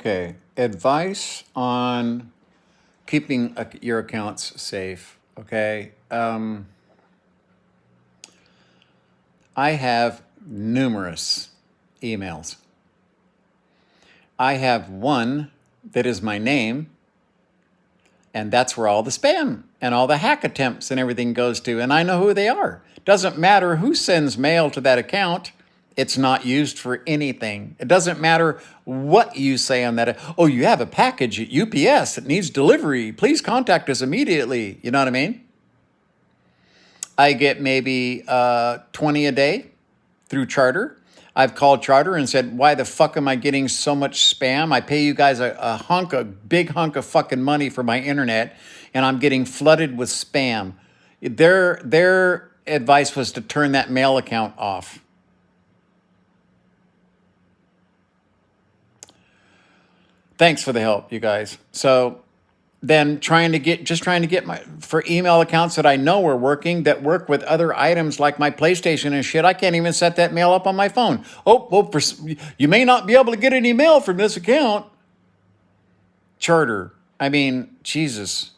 Okay, advice on keeping your accounts safe. Okay, I have numerous emails. I have one that is my name, and that's where all the spam and all the hack attempts and everything goes to, and I know who they are. Doesn't matter who sends mail to that account. It's not used for anything. It doesn't matter what you say on that. Oh, you have a package at UPS that needs delivery. Please contact us immediately. You know what I mean? I get maybe 20 a day through Charter. I've called Charter and said, why the fuck am I getting so much spam? I pay you guys a big hunk of fucking money for my internet, and I'm getting flooded with spam. Their advice was to turn that mail account off. Thanks for the help, you guys. So then trying to get my for email accounts that I know are working, that work with other items like my PlayStation and shit. I can't even set that mail up on my phone. Oh, well, you may not be able to get any mail from this account. Charter. I mean, Jesus.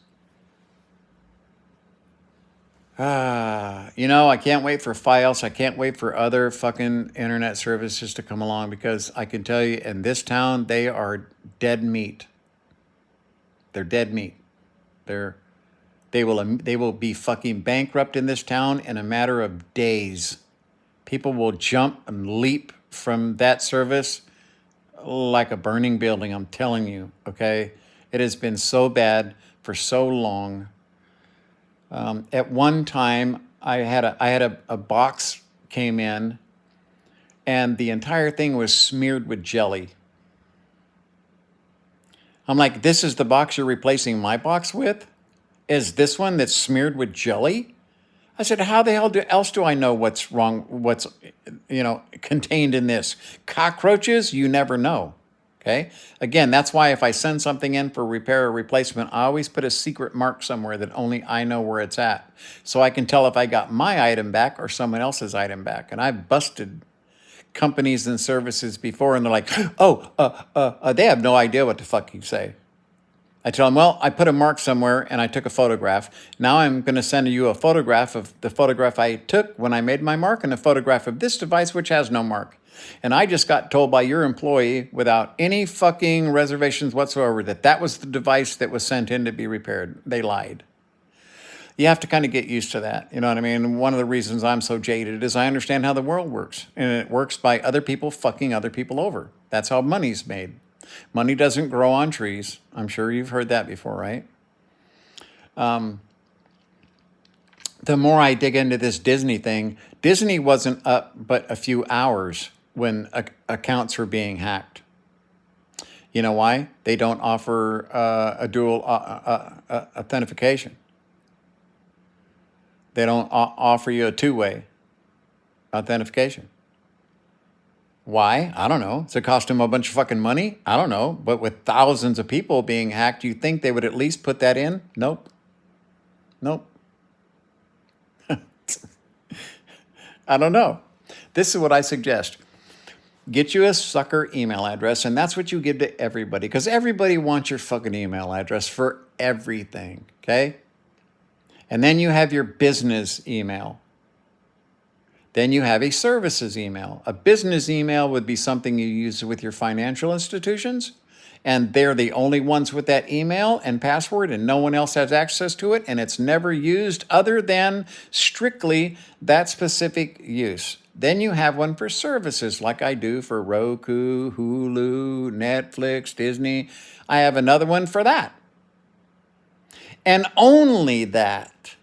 I can't wait for Files. I can't wait for other fucking internet services to come along, because I can tell you in this town, they are dead meat. They're dead meat. They're they will be fucking bankrupt in this town in a matter of days. People will jump and leap from that service like a burning building. I'm telling you, okay? It has been so bad for so long. At one time, I had a box came in, and the entire thing was smeared with jelly. I'm like, this is the box you're replacing my box with? Is this one that's smeared with jelly? I said, how the hell else do I know what's wrong, what's, contained in this? Cockroaches? You never know. Okay. Again, that's why if I send something in for repair or replacement, I always put a secret mark somewhere that only I know where it's at. So I can tell if I got my item back or someone else's item back. And I've busted companies and services before, and they're like, they have no idea what the fuck you say. I tell them, well, I put a mark somewhere and I took a photograph. Now I'm going to send you a photograph of the photograph I took when I made my mark, and a photograph of this device, which has no mark. And I just got told by your employee without any fucking reservations whatsoever that that was the device that was sent in to be repaired. They lied. You have to kind of get used to that. You know what I mean? One of the reasons I'm so jaded is I understand how the world works. And it works by other people fucking other people over. That's how money's made. Money doesn't grow on trees. I'm sure you've heard that before, right? The more I dig into this Disney thing, Disney wasn't up but a few hours when accounts were being hacked. You know why? They don't offer a dual authentication. They don't offer you a two-way authentication. Why? I don't know. Does it cost them a bunch of fucking money? I don't know. But with thousands of people being hacked, you'd think they would at least put that in? Nope. Nope. I don't know. This is what I suggest. Get you a sucker email address, and that's what you give to everybody, because everybody wants your fucking email address for everything, okay? And then you have your business email. Then you have a services email. A business email would be something you use with your financial institutions, and they're the only ones with that email and password, and no one else has access to it, and it's never used other than strictly that specific use. Then you have one for services, like I do for Roku, Hulu, Netflix, Disney. I have another one for that. And only that.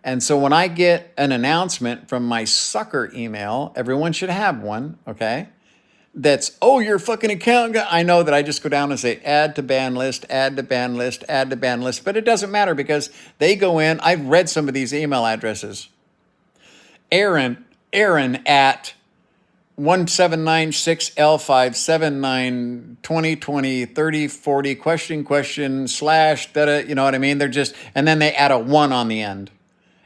And so when I get an announcement from my sucker email, everyone should have one, okay? That's, oh, your fucking account. I know that I just go down and say, add to ban list, add to ban list, add to ban list. But it doesn't matter, because they go in. I've read some of these email addresses. Aaron at 1796L57920203040 question slash you know what I mean? They're just, and then they add a 1 on the end.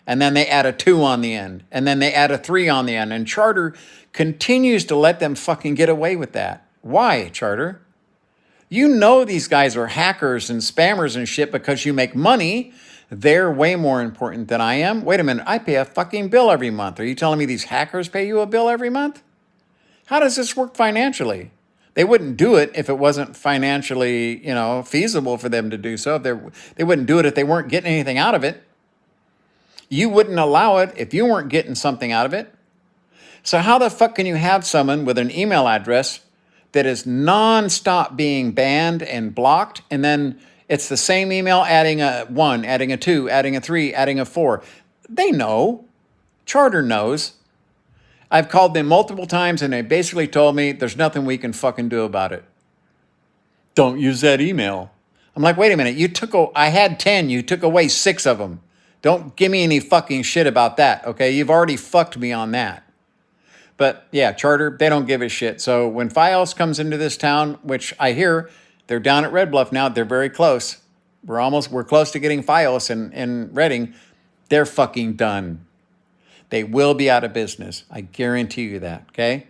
And then they add a 2 on the end. And then they add a 3 on the end. And Charter continues to let them fucking get away with that. Why, Charter? You know these guys are hackers and spammers and shit because you make money. They're way more important than I am. Wait a minute, I pay a fucking bill every month. Are you telling me these hackers pay you a bill every month? How does this work financially? They wouldn't do it if it wasn't financially, feasible for them to do so. They wouldn't do it if they weren't getting anything out of it. You wouldn't allow it if you weren't getting something out of it. So how the fuck can you have someone with an email address that is nonstop being banned and blocked, and then it's the same email adding a 1, adding a 2, adding a 3, adding a 4? They know. Charter knows. I've called them multiple times and they basically told me there's nothing we can fucking do about it. Don't use that email. I'm like, wait a minute, I had 10, you took away 6 of them. Don't give me any fucking shit about that, okay? You've already fucked me on that. But yeah, Charter, they don't give a shit. So when Fios comes into this town, which I hear they're down at Red Bluff now, they're very close. We're close to getting Fios in Redding. They're fucking done. They will be out of business. I guarantee you that, okay?